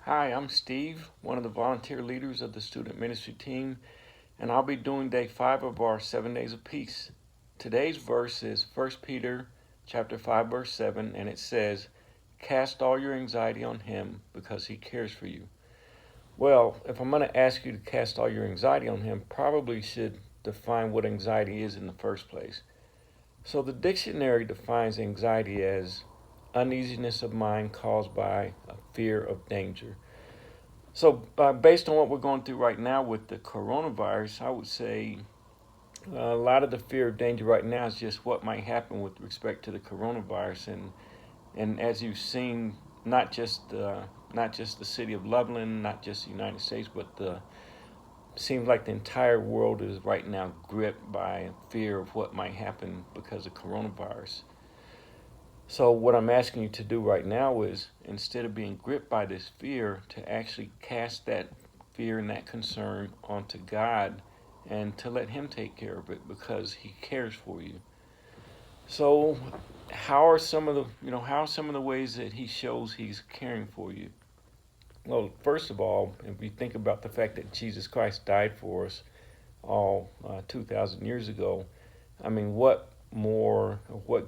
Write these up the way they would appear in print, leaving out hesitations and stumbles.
Hi, I'm Steve, one of the volunteer leaders of the student ministry team, and I'll be doing day 5 of our 7 days of peace. Today's verse is 1 Peter chapter 5 verse 7, and it says, "Cast all your anxiety on him because he cares for you." Well, if I'm going to ask you to cast all your anxiety on him, probably should define what anxiety is in the first place. So the dictionary defines anxiety as uneasiness of mind caused by a fear of danger. So, based on what we're going through right now with the coronavirus, I would say a lot of the fear of danger right now is just what might happen with respect to the coronavirus, and as you've seen, not just the city of Loveland, not just the United States, but the seems like the entire world is right now gripped by fear of what might happen because of coronavirus. So, what I'm asking you to do right now is instead of being gripped by this fear, to actually cast that fear and that concern onto God and to let Him take care of it because He cares for you. So, how are some of the ways that He shows He's caring for you? Well, first of all, if you think about the fact that Jesus Christ died for us all 2,000 years ago, I mean, what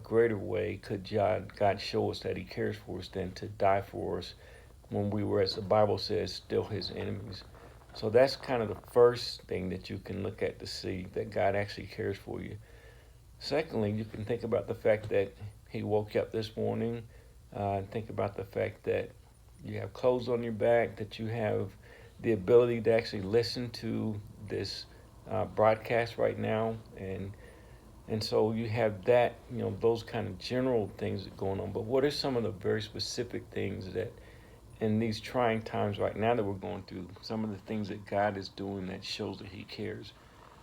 greater way could God show us that He cares for us than to die for us when we were, as the Bible says, still His enemies? So that's kind of the first thing that you can look at to see that God actually cares for you. Secondly, you can think about the fact that He woke you up this morning. Think about the fact that you have clothes on your back, that you have the ability to actually listen to this broadcast right now, and so you have that, those kind of general things that are going on. But what are some of the very specific things that in these trying times right now that we're going through, some of the things that God is doing that shows that He cares?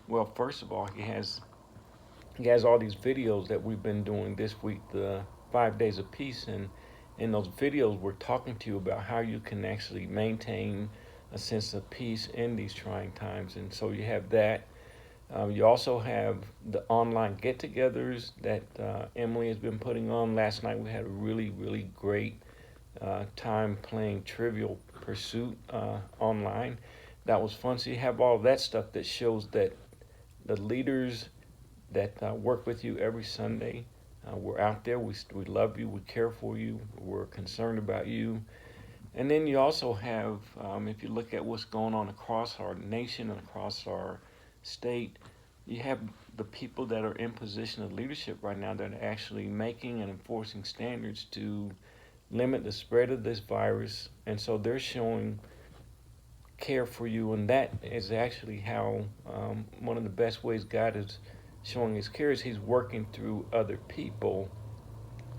Well, first of all, He has all these videos that we've been doing this week, the 5 days of peace, and in those videos we're talking to you about how you can actually maintain a sense of peace in these trying times. And so you have that. You also have the online get-togethers that Emily has been putting on. Last night we had a really, really great time playing Trivial Pursuit online. That was fun. So you have all of that stuff that shows that the leaders that work with you every Sunday, we're out there. We love you. We care for you. We're concerned about you. And then you also have, if you look at what's going on across our nation and across our state, you have the people that are in position of leadership right now that are actually making and enforcing standards to limit the spread of this virus. And so they're showing care for you, and that is actually how one of the best ways God is showing His care is He's working through other people.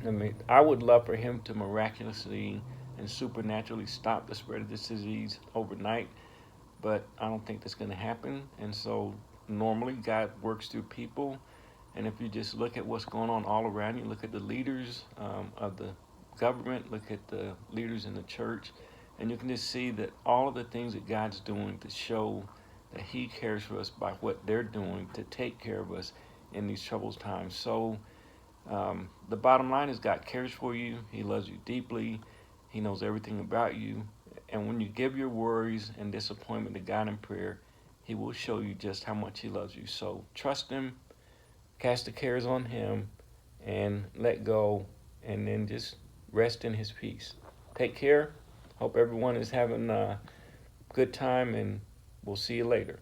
I mean, I would love for Him to miraculously and supernaturally stop the spread of this disease overnight, but I don't think that's going to happen. And so normally God works through people. And if you just look at what's going on all around you, look at the leaders of the government, look at the leaders in the church, and you can just see that all of the things that God's doing to show that He cares for us by what they're doing to take care of us in these troubled times. So the bottom line is God cares for you. He loves you deeply. He knows everything about you. And when you give your worries and disappointment to God in prayer, He will show you just how much He loves you. So trust Him, cast the cares on Him, and let go, and then just rest in His peace. Take care. Hope everyone is having a good time, and we'll see you later.